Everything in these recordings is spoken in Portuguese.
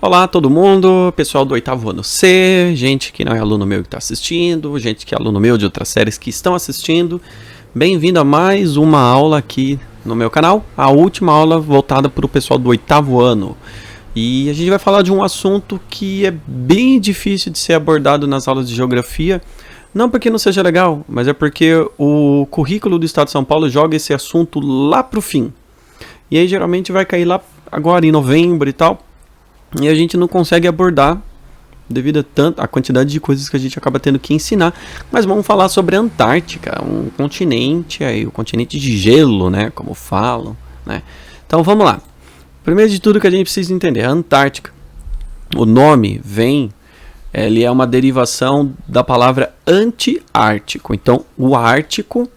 Olá todo mundo, pessoal do oitavo ano C, gente que não é aluno meu que está assistindo, gente que é aluno meu de outras séries que estão assistindo. Bem-vindo a mais uma aula aqui no meu canal, a última aula voltada para o pessoal do oitavo ano. E a gente vai falar de um assunto que é bem difícil de ser abordado nas aulas de geografia. Não porque não seja legal, mas é porque o currículo do Estado de São Paulo joga esse assunto lá pro fim. E aí geralmente vai cair lá agora em novembro e tal. E a gente não consegue abordar devido a quantidade de coisas que a gente acaba tendo que ensinar. Mas vamos falar sobre a Antártica, um continente, aí, o continente de gelo, né, como falam, né? Então vamos lá. Primeiro de tudo que a gente precisa entender, a Antártica, o nome vem, ele é uma derivação da palavra anti-ártico. Então o Ártico,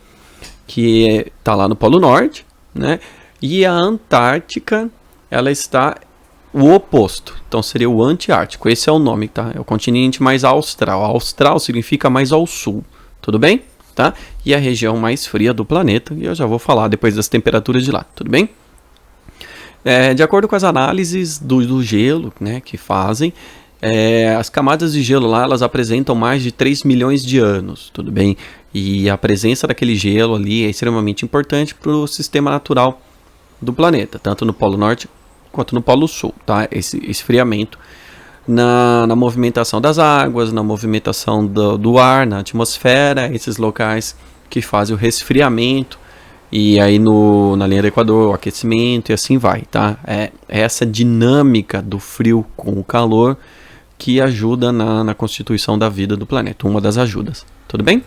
que está lá no Polo Norte, né, e a Antártica, ela está o oposto, então seria o anti-ártico. Esse é o nome, tá? É o continente mais austral. Austral significa mais ao sul, tudo bem? Tá? E a região mais fria do planeta, e eu já vou falar depois das temperaturas de lá, tudo bem? De acordo com as análises do gelo, né, que fazem, as camadas de gelo lá, elas apresentam mais de 3 milhões de anos, tudo bem? E a presença daquele gelo ali é extremamente importante para o sistema natural do planeta, tanto no Polo Norte quanto no Polo Sul, tá? Esse esfriamento na movimentação das águas, na movimentação do ar, na atmosfera, esses locais que fazem o resfriamento, e aí na linha do Equador, o aquecimento e assim vai, tá? É essa dinâmica do frio com o calor que ajuda na constituição da vida do planeta, uma das ajudas, tudo bem?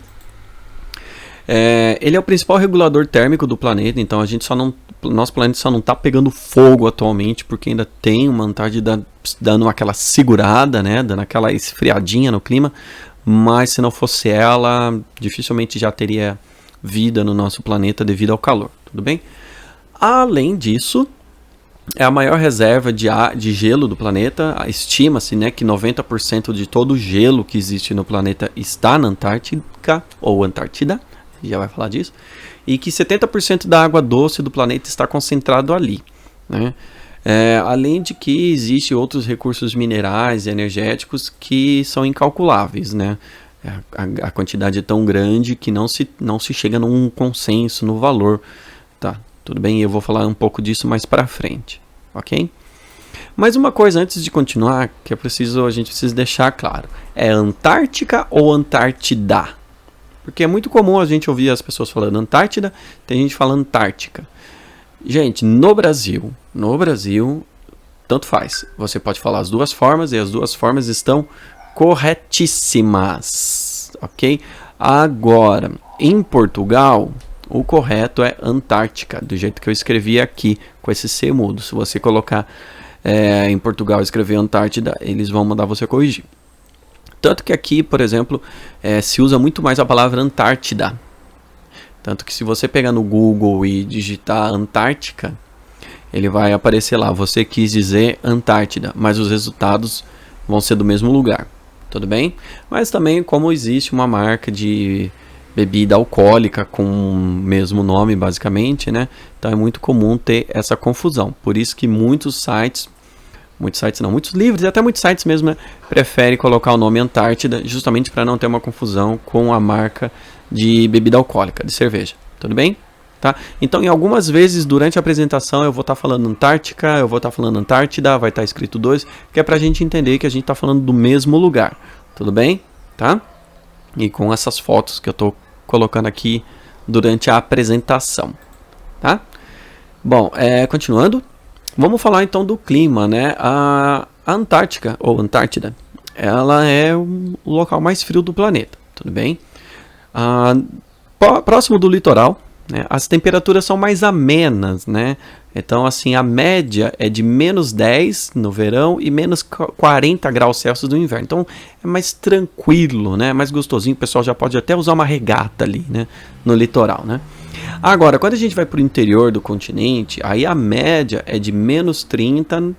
Ele é o principal regulador térmico do planeta, então nosso planeta só não está pegando fogo atualmente porque ainda tem uma Antártida dando aquela segurada, né, dando aquela esfriadinha no clima, mas se não fosse ela, dificilmente já teria vida no nosso planeta devido ao calor, tudo bem? Além disso, é a maior reserva de gelo do planeta. Estima-se, né, que 90% de todo o gelo que existe no planeta está na Antártica ou Antártida, já vai falar disso, e que 70% da água doce do planeta está concentrado ali, né? Além de que existem outros recursos minerais e energéticos que são incalculáveis, né? A quantidade é tão grande que não se chega num consenso no valor, tá? Tudo bem, eu vou falar um pouco disso mais para frente, ok? Mas uma coisa antes de continuar que a gente precisa deixar claro, é Antártica ou Antártida? Porque é muito comum a gente ouvir as pessoas falando Antártida, tem gente falando Antártica. Gente, no Brasil, tanto faz. Você pode falar as duas formas e as duas formas estão corretíssimas, ok? Agora, em Portugal, o correto é Antártica, do jeito que eu escrevi aqui, com esse C mudo. Se você colocar em Portugal e escrever Antártida, eles vão mandar você corrigir. Tanto que aqui, por exemplo, se usa muito mais a palavra Antártida. Tanto que se você pegar no Google e digitar Antártica, ele vai aparecer lá. Você quis dizer Antártida, mas os resultados vão ser do mesmo lugar. Tudo bem? Mas também como existe uma marca de bebida alcoólica com o mesmo nome, basicamente, né? Então é muito comum ter essa confusão. Por isso que muitos livros e até muitos sites mesmo, né, preferem colocar o nome Antártida justamente para não ter uma confusão com a marca de bebida alcoólica, de cerveja. Tudo bem? Tá? Então, em algumas vezes durante a apresentação eu vou estar falando Antártica, eu vou estar falando Antártida, vai estar escrito 2, que é para a gente entender que a gente está falando do mesmo lugar. Tudo bem? Tá? E com essas fotos que eu estou colocando aqui durante a apresentação. Tá? Bom, continuando. Vamos falar então do clima, né? A Antártica, ou Antártida, ela é o local mais frio do planeta, tudo bem? Próximo do litoral, né, as temperaturas são mais amenas, né? Então, assim, a média é de menos 10 no verão e menos 40 graus Celsius no inverno. Então, é mais tranquilo, né? Mais gostosinho, o pessoal já pode até usar uma regata ali, né? No litoral, né? Agora, quando a gente vai para o interior do continente, aí a média é de menos 30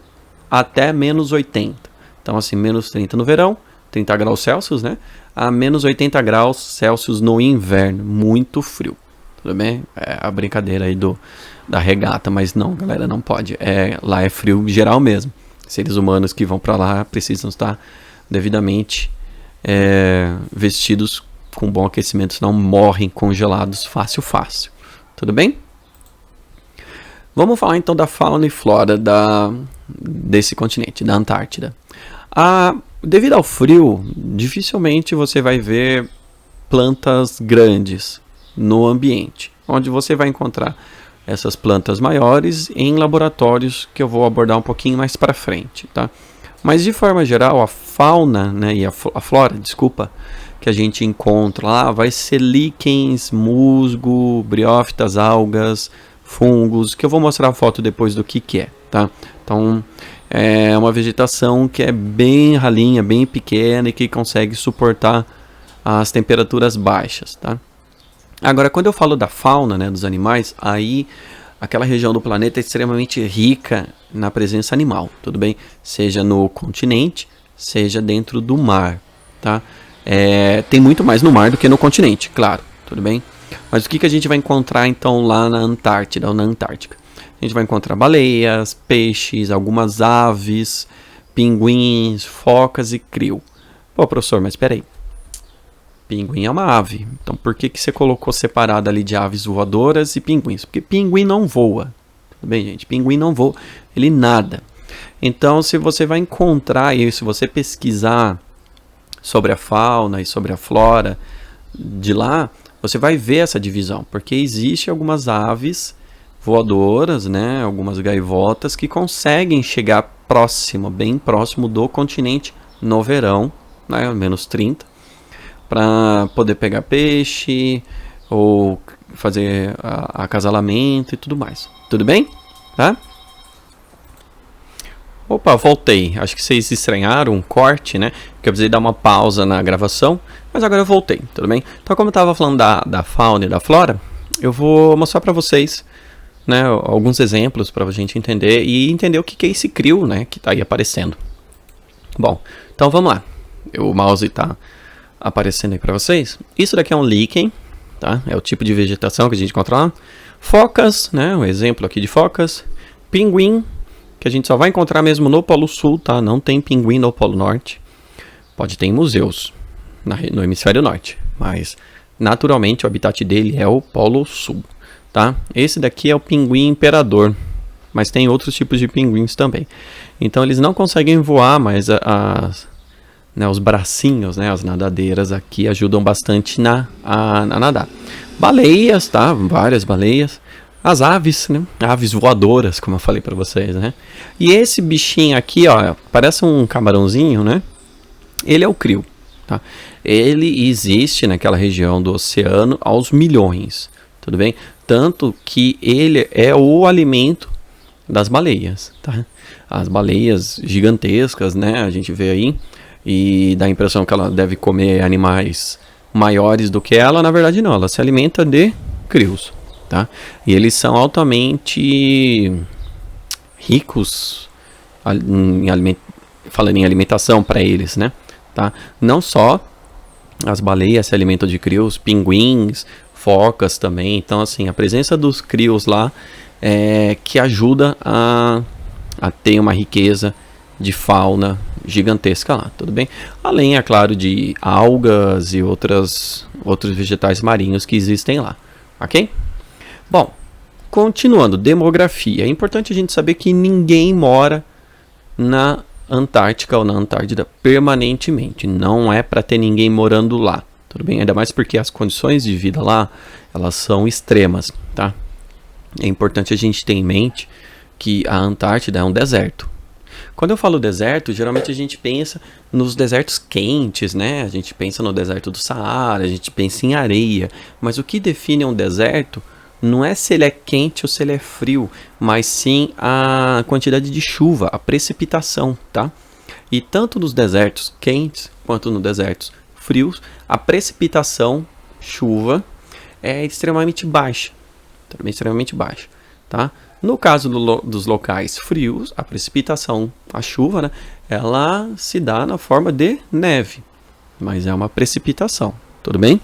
até menos 80. Então, assim, menos 30 no verão, 30 graus Celsius, né? A menos 80 graus Celsius no inverno. Muito frio. Tudo bem? É a brincadeira aí da regata, mas não, galera, não pode. Lá é frio geral mesmo. Seres humanos que vão para lá precisam estar devidamente vestidos com bom aquecimento, senão morrem congelados fácil. Tudo bem? Vamos falar então da fauna e flora desse continente, da Antártida. Devido ao frio, dificilmente você vai ver plantas grandes no ambiente, onde você vai encontrar essas plantas maiores em laboratórios que eu vou abordar um pouquinho mais para frente, tá? Mas de forma geral, a fauna, né, e a flora, desculpa, que a gente encontra lá vai ser líquens, musgo, briófitas, algas, fungos, que eu vou mostrar a foto depois do que é, tá? Então, é uma vegetação que é bem ralinha, bem pequena e que consegue suportar as temperaturas baixas, tá? Agora, quando eu falo da fauna, né, dos animais, aí aquela região do planeta é extremamente rica na presença animal, tudo bem? Seja no continente, seja dentro do mar, tá? Tem muito mais no mar do que no continente, claro, tudo bem? Mas o que a gente vai encontrar então lá na Antártida ou na Antártica? A gente vai encontrar baleias, peixes, algumas aves, pinguins, focas e krill. Pô, professor, mas espera aí. Pinguim é uma ave. Então por que você colocou separado ali de aves voadoras e pinguins? Porque pinguim não voa. Tudo bem, gente? Pinguim não voa. Ele nada. Então se você vai encontrar isso, se você pesquisar sobre a fauna e sobre a flora de lá, você vai ver essa divisão. Porque existe algumas aves voadoras, né? Algumas gaivotas que conseguem chegar próximo, bem próximo do continente no verão, né? Menos 30. Para poder pegar peixe ou fazer acasalamento e tudo mais. Tudo bem? Tá? Opa, voltei. Acho que vocês estranharam um corte, né? Porque eu precisei dar uma pausa na gravação, mas agora eu voltei, tudo bem? Então, como eu estava falando da fauna e da flora, eu vou mostrar para vocês, né, alguns exemplos para a gente entender e entender o que é esse krill, né, que está aí aparecendo. Bom, então vamos lá. O mouse está aparecendo aí para vocês. Isso daqui é um líquen, tá? É o tipo de vegetação que a gente encontra lá. Focas, né? Um exemplo aqui de focas. Pinguim, que a gente só vai encontrar mesmo no Polo Sul, tá? Não tem pinguim no Polo Norte. Pode ter em museus no hemisfério norte, mas naturalmente o habitat dele é o Polo Sul, tá? Esse daqui é o pinguim imperador, mas tem outros tipos de pinguins também. Então eles não conseguem voar, mas os bracinhos, né, as nadadeiras aqui ajudam bastante a nadar. Baleias, tá? Várias baleias. As aves, né? Aves voadoras, como eu falei para vocês, né? E esse bichinho aqui, ó, parece um camarãozinho, né? Ele é o krill, tá? Ele existe naquela região do oceano aos milhões, tudo bem? Tanto que ele é o alimento das baleias, tá? As baleias gigantescas, né? A gente vê aí. E dá a impressão que ela deve comer animais maiores do que ela. Na verdade não, ela se alimenta de krills, tá? E eles são altamente ricos falando em alimentação para eles, né? Tá? Não só as baleias se alimentam de krills, pinguins, focas também. Então assim, a presença dos krills lá é que ajuda a ter uma riqueza de fauna gigantesca lá, tudo bem? Além, é claro, de algas e outros vegetais marinhos que existem lá, ok? Bom, continuando, demografia. É importante a gente saber que ninguém mora na Antártica ou na Antártida permanentemente. Não é para ter ninguém morando lá, tudo bem? Ainda mais porque as condições de vida lá, elas são extremas, tá? É importante a gente ter em mente que a Antártida é um deserto. Quando eu falo deserto, geralmente a gente pensa nos desertos quentes, né? A gente pensa no deserto do Saara, a gente pensa em areia. Mas o que define um deserto não é se ele é quente ou se ele é frio, mas sim a quantidade de chuva, a precipitação, tá? E tanto nos desertos quentes quanto nos desertos frios, a precipitação, chuva, é extremamente baixa. Também extremamente baixa, tá? No caso dos locais frios, a precipitação, a chuva, né, ela se dá na forma de neve, mas é uma precipitação, tudo bem?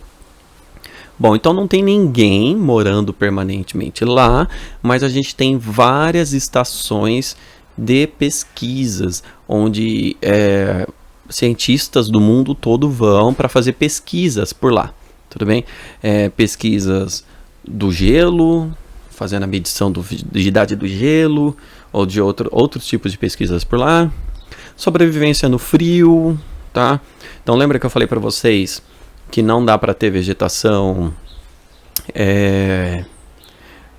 Bom, então não tem ninguém morando permanentemente lá, mas a gente tem várias estações de pesquisas, onde cientistas do mundo todo vão para fazer pesquisas por lá, tudo bem? Pesquisas do gelo, fazendo a medição de idade do gelo, ou de outros tipos de pesquisas por lá. Sobrevivência no frio, tá? Então lembra que eu falei para vocês que não dá para ter vegetação,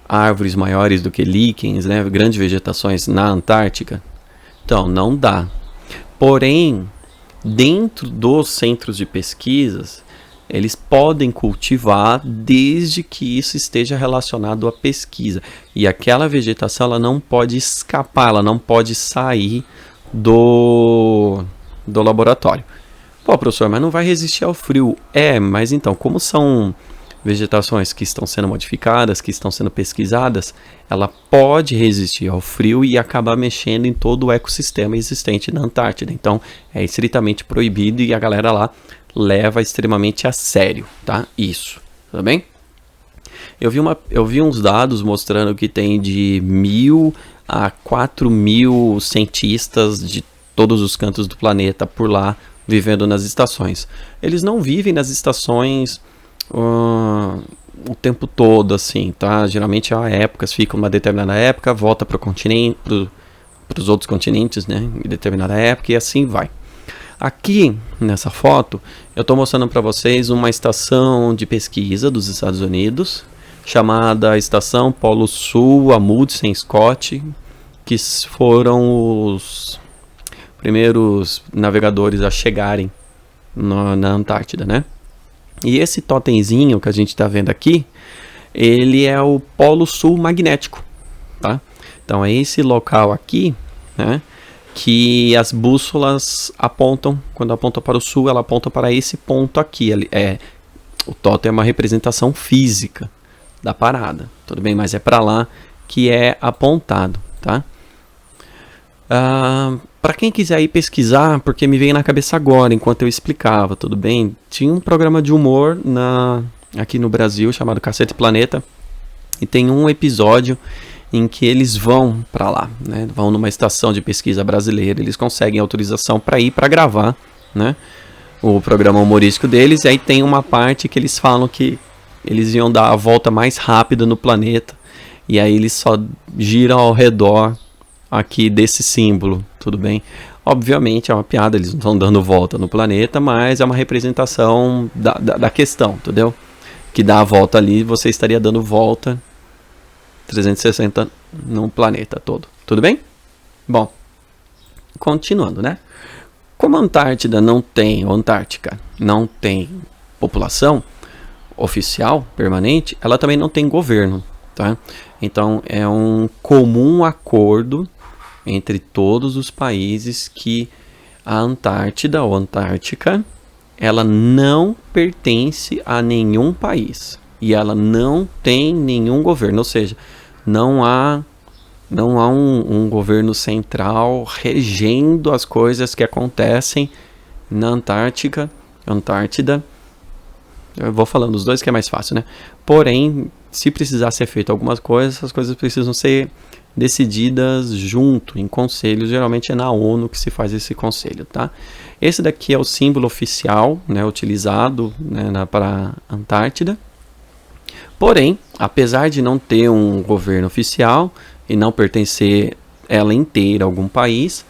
árvores maiores do que líquens, né? Grandes vegetações na Antártica? Então, não dá. Porém, dentro dos centros de pesquisas, eles podem cultivar desde que isso esteja relacionado à pesquisa. E aquela vegetação ela não pode escapar, ela não pode sair do laboratório. Pô, professor, mas não vai resistir ao frio. Mas então, como são vegetações que estão sendo modificadas, que estão sendo pesquisadas, ela pode resistir ao frio e acabar mexendo em todo o ecossistema existente na Antártida. Então, é estritamente proibido e a galera lá leva extremamente a sério, tá? Isso, tudo bem? Eu vi uns dados mostrando que tem de 1.000 a 4.000 cientistas de todos os cantos do planeta por lá, vivendo nas estações. Eles não vivem nas estações o tempo todo, assim, tá? Geralmente há épocas, fica uma determinada época, volta para o continente, para os outros continentes, né? Em determinada época e assim vai. Aqui, nessa foto, eu estou mostrando para vocês uma estação de pesquisa dos Estados Unidos, chamada Estação Polo Sul Amundsen Scott, que foram os primeiros navegadores a chegarem na Antártida, né? E esse totemzinho que a gente está vendo aqui, ele é o Polo Sul Magnético, tá? Então é esse local aqui, né, que as bússolas apontam, quando apontam para o sul, ela aponta para esse ponto aqui. O totem é uma representação física da parada, tudo bem? Mas é para lá que é apontado, tá? Para quem quiser ir pesquisar, porque me veio na cabeça agora, enquanto eu explicava, tudo bem? Tinha um programa de humor aqui no Brasil, chamado Cacete Planeta, e tem um episódio em que eles vão para lá, né? Vão numa estação de pesquisa brasileira, eles conseguem autorização para ir para gravar, né, o programa humorístico deles, e aí tem uma parte que eles falam que eles iam dar a volta mais rápida no planeta, e aí eles só giram ao redor aqui desse símbolo, tudo bem? Obviamente é uma piada, eles não estão dando volta no planeta, mas é uma representação da questão, entendeu? Que dá a volta ali, você estaria dando volta 360 no planeta todo, tudo bem? Bom, continuando, né? Como a Antártida não tem, ou Antártica não tem população oficial, permanente, ela também não tem governo, tá? Então é um comum acordo entre todos os países que a Antártida ou Antártica, ela não pertence a nenhum país e ela não tem nenhum governo, ou seja, não há um governo central regendo as coisas que acontecem na Antártida. Eu vou falando os dois que é mais fácil, né? Porém, se precisar ser feito algumas coisas, essas coisas precisam ser decididas junto, em conselhos. Geralmente é na ONU que se faz esse conselho, tá? Esse daqui é o símbolo oficial, né, utilizado, né, para a Antártida. Porém, apesar de não ter um governo oficial e não pertencer ela inteira a algum país,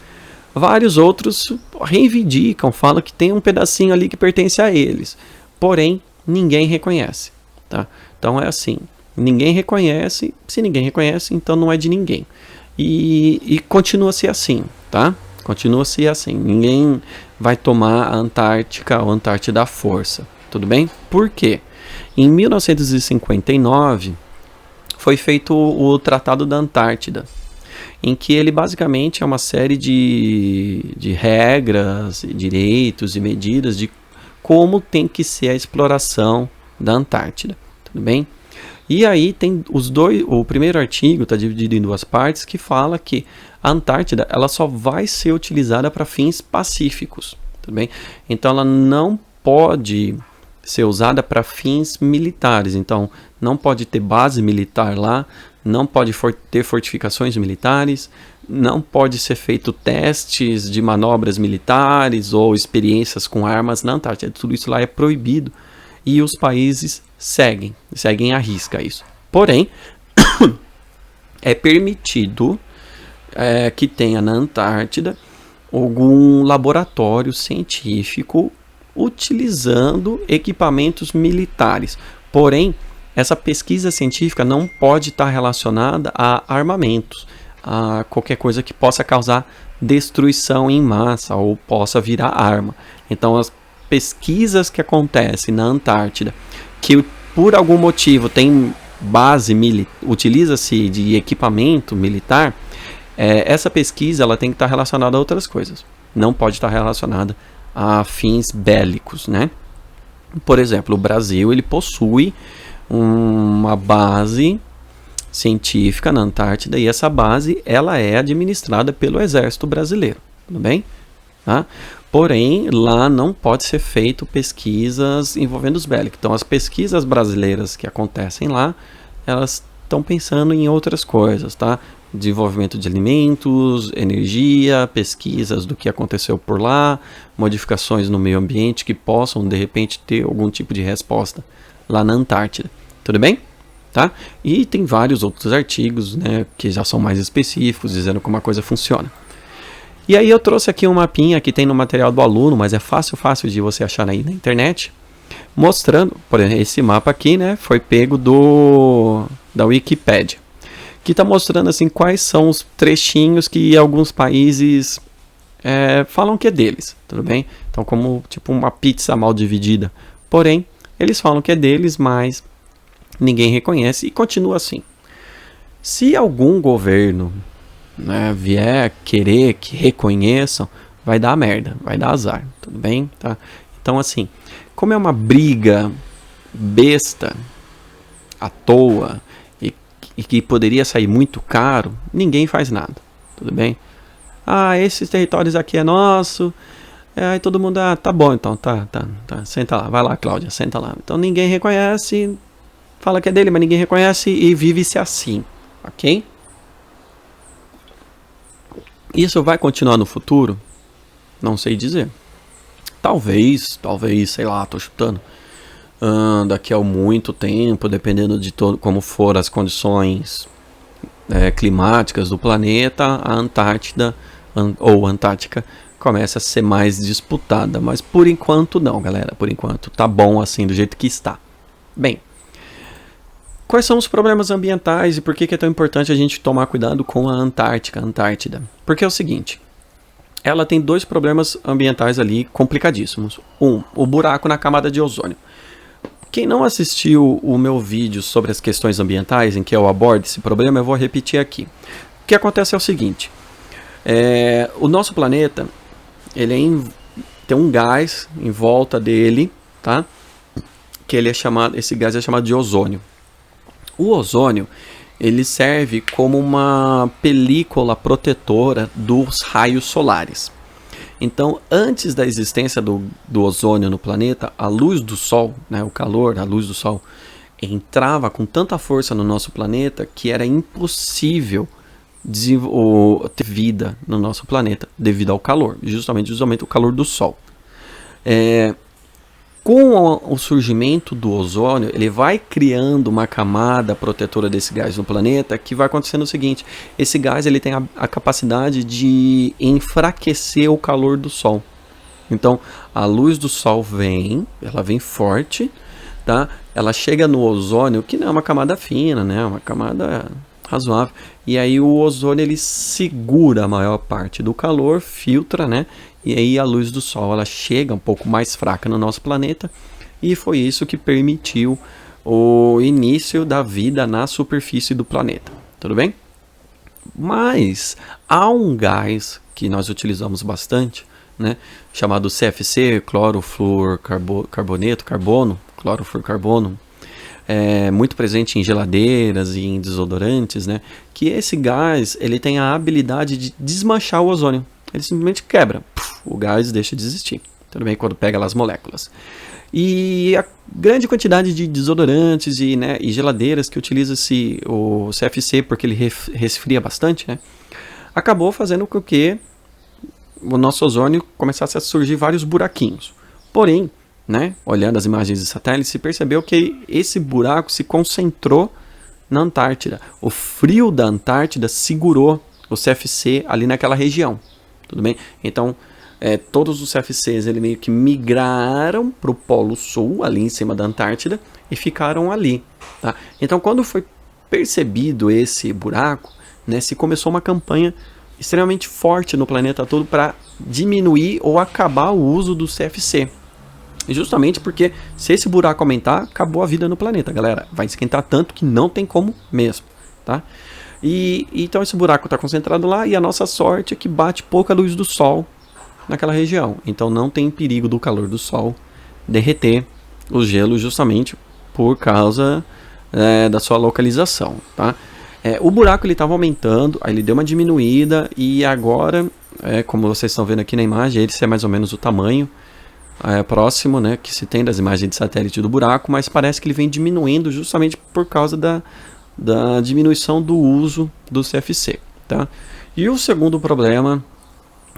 vários outros reivindicam, falam que tem um pedacinho ali que pertence a eles. Porém, ninguém reconhece, tá? Então é assim, ninguém reconhece, se ninguém reconhece, então não é de ninguém. E continua-se assim, tá? Continua-se assim, ninguém vai tomar a Antártica ou a Antártida à força, tudo bem? Por quê? Em 1959 foi feito o Tratado da Antártida, em que ele basicamente é uma série de regras, direitos e medidas de como tem que ser a exploração da Antártida, tudo bem? E aí tem o primeiro artigo está dividido em duas partes, que fala que a Antártida ela só vai ser utilizada para fins pacíficos, tudo bem? Então ela não pode ser usada para fins militares, então não pode ter base militar lá, não pode ter fortificações militares, não pode ser feito testes de manobras militares ou experiências com armas na Antártida. Tudo isso lá é proibido e os países seguem à risca isso. Porém, é permitido que tenha na Antártida algum laboratório científico utilizando equipamentos militares. Porém, essa pesquisa científica não pode estar relacionada a armamentos, a qualquer coisa que possa causar destruição em massa ou possa virar arma. Então, as pesquisas que acontecem na Antártida, que por algum motivo tem base utiliza-se de equipamento militar, essa pesquisa ela tem que estar relacionada a outras coisas. Não pode estar relacionada a fins bélicos, né? Por exemplo, o Brasil ele possui uma base científica na Antártida e essa base ela é administrada pelo Exército Brasileiro, tudo bem? Tá? Porém, lá não pode ser feito pesquisas envolvendo os bélicos. Então, as pesquisas brasileiras que acontecem lá, elas estão pensando em outras coisas, tá? Desenvolvimento de alimentos, energia, pesquisas do que aconteceu por lá, modificações no meio ambiente que possam, de repente, ter algum tipo de resposta lá na Antártida. Tudo bem? Tá? E tem vários outros artigos, né, que já são mais específicos, dizendo como a coisa funciona. E aí eu trouxe aqui um mapinha que tem no material do aluno, mas é fácil de você achar aí na internet, mostrando, por exemplo, esse mapa aqui, né, foi pego da Wikipédia, que está mostrando assim quais são os trechinhos que alguns países falam que é deles, tudo bem? Então, como tipo uma pizza mal dividida. Porém, eles falam que é deles, mas ninguém reconhece e continua assim. Se algum governo, né, vier querer que reconheçam, vai dar merda, vai dar azar, tudo bem? Tá? Então, assim, como é uma briga besta, à toa, e que poderia sair muito caro, ninguém faz nada, tudo bem? Ah, esses territórios aqui é nosso, aí todo mundo, tá bom, então, tá, senta lá, vai lá, Cláudia, senta lá. Então ninguém reconhece, fala que é dele, mas ninguém reconhece e vive-se assim, ok? Isso vai continuar no futuro? Não sei dizer. Talvez, sei lá, tô chutando. Daqui a muito tempo, dependendo de como for as condições climáticas do planeta, a Antártida ou Antártica começa a ser mais disputada. Mas por enquanto não, galera. Por enquanto tá bom assim, do jeito que está. Bem, quais são os problemas ambientais e por que é tão importante a gente tomar cuidado com a Antártida? Porque é o seguinte, ela tem dois problemas ambientais ali complicadíssimos. O buraco na camada de ozônio. Quem não assistiu o meu vídeo sobre as questões ambientais, em que eu abordo esse problema, eu vou repetir aqui. O que acontece é o seguinte, o nosso planeta, ele tem um gás em volta dele, tá? Que esse gás é chamado de ozônio. O ozônio, ele serve como uma película protetora dos raios solares. Então, antes da existência do ozônio no planeta, a luz do Sol, né, o calor, a luz do Sol, entrava com tanta força no nosso planeta que era impossível ter vida no nosso planeta devido ao calor, justamente o calor do Sol. Com o surgimento do ozônio, ele vai criando uma camada protetora desse gás no planeta, que vai acontecendo o seguinte, esse gás ele tem a capacidade de enfraquecer o calor do Sol. Então, a luz do Sol ela vem forte, tá? Ela chega no ozônio, que não é uma camada fina, né? Uma camada razoável. E aí o ozônio ele segura a maior parte do calor, filtra, né? E aí a luz do Sol ela chega um pouco mais fraca no nosso planeta e foi isso que permitiu o início da vida na superfície do planeta. Tudo bem? Mas há um gás que nós utilizamos bastante, né, chamado CFC, clorofluorcarbono, muito presente em geladeiras e em desodorantes, né, que esse gás ele tem a habilidade de desmanchar o ozônio. Ele simplesmente quebra, o gás deixa de existir, tudo bem, quando pega lá as moléculas. E a grande quantidade de desodorantes e geladeiras que utiliza o CFC, porque ele resfria bastante, né? acabou fazendo com que o nosso ozônio começasse a surgir vários buraquinhos. Porém, né, olhando as imagens de satélite, se percebeu que esse buraco se concentrou na Antártida. O frio da Antártida segurou o CFC ali naquela região. Tudo bem? Então, todos os CFCs ele meio que migraram para o Polo Sul, ali em cima da Antártida, e ficaram ali. Tá? Então, quando foi percebido esse buraco, né, se começou uma campanha extremamente forte no planeta todo para diminuir ou acabar o uso do CFC. E justamente porque se esse buraco aumentar, acabou a vida no planeta, galera. Vai esquentar tanto que não tem como mesmo, tá? E então esse buraco está concentrado lá e a nossa sorte é que bate pouca luz do sol naquela região. Então não tem perigo do calor do sol derreter o gelo justamente por causa da sua localização, tá? O buraco ele estava aumentando, aí ele deu uma diminuída e agora, como vocês estão vendo aqui na imagem, esse é mais ou menos o tamanho próximo, né, que se tem das imagens de satélite do buraco, mas parece que ele vem diminuindo justamente por causa da diminuição do uso do CFC, tá? E o segundo problema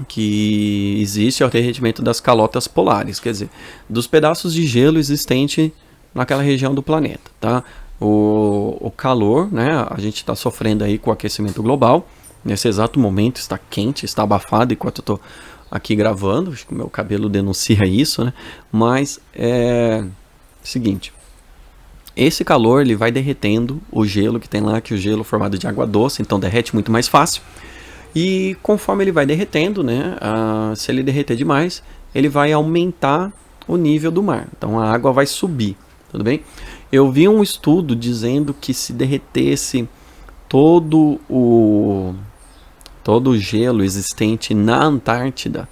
que existe é o derretimento das calotas polares, quer dizer, dos pedaços de gelo existente naquela região do planeta, tá? O calor, né, a gente está sofrendo aí com o aquecimento global, nesse exato momento está quente, está abafado enquanto eu estou aqui gravando, acho que o meu cabelo denuncia isso, né? Mas seguinte, esse calor ele vai derretendo o gelo que tem lá, que é o gelo formado de água doce, então derrete muito mais fácil. E conforme ele vai derretendo, né? Se ele derreter demais, ele vai aumentar o nível do mar. Então a água vai subir, tudo bem? Eu vi um estudo dizendo que se derretesse todo o gelo existente na Antártida,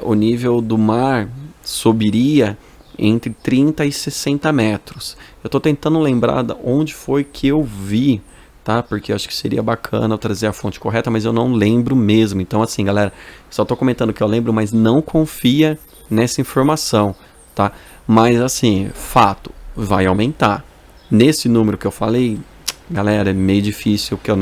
o nível do mar subiria entre 30 e 60 metros. Eu estou tentando lembrar de onde foi que eu vi, tá? Porque eu acho que seria bacana eu trazer a fonte correta, mas eu não lembro mesmo. Então assim, galera, só estou comentando que eu lembro, mas não confia nessa informação, tá? Mas assim, fato, vai aumentar. Nesse número que eu falei, galera, é meio difícil, que eu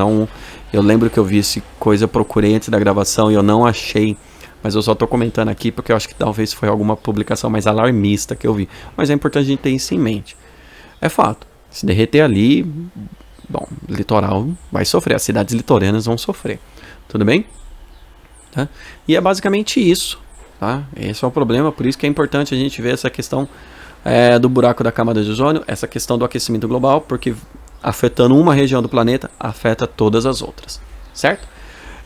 lembro que eu vi essa coisa, eu procurei antes da gravação e eu não achei, mas eu só tô comentando aqui porque eu acho que talvez foi alguma publicação mais alarmista que eu vi, mas é importante a gente ter isso em mente. É fato, se derreter ali, bom, o litoral vai sofrer, as cidades litorâneas vão sofrer, tudo bem? Tá? E é basicamente isso, tá? Esse é o problema, por isso que é importante a gente ver essa questão do buraco da camada de ozônio, essa questão do aquecimento global, porque afetando uma região do planeta, afeta todas as outras, certo?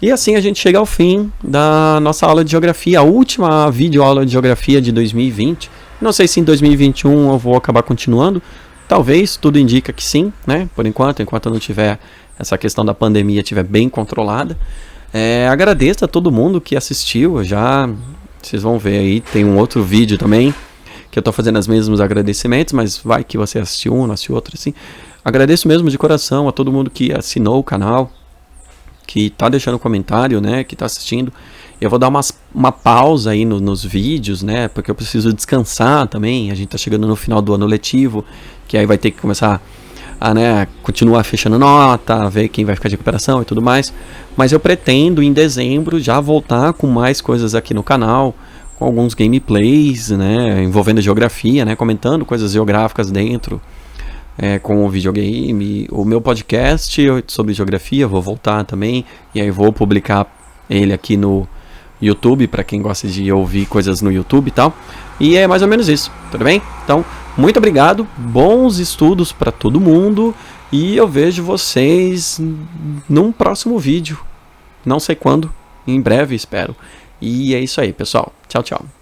E assim a gente chega ao fim da nossa aula de geografia, a última videoaula de geografia de 2020. Não sei se em 2021 eu vou acabar continuando, talvez, tudo indica que sim, né? Por enquanto não tiver essa questão da pandemia estiver bem controlada. Agradeço a todo mundo que assistiu, vocês vão ver aí, tem um outro vídeo também, que eu estou fazendo os mesmos agradecimentos, mas vai que você assistiu um, não assistiu outro, assim. Agradeço mesmo de coração a todo mundo que assinou o canal, que está deixando comentário, né, que está assistindo. Eu vou dar uma pausa aí nos vídeos, né, porque eu preciso descansar também. A gente está chegando no final do ano letivo, que aí vai ter que começar a continuar fechando nota, ver quem vai ficar de recuperação e tudo mais. Mas eu pretendo em dezembro já voltar com mais coisas aqui no canal, com alguns gameplays, né, envolvendo geografia, né, comentando coisas geográficas dentro, com o videogame. O meu podcast sobre geografia, vou voltar também, e aí vou publicar ele aqui no YouTube, para quem gosta de ouvir coisas no YouTube e tal. E é mais ou menos isso, tudo bem? Então, muito obrigado, bons estudos para todo mundo, e eu vejo vocês num próximo vídeo, não sei quando, em breve espero. E é isso aí, pessoal. Tchau, tchau.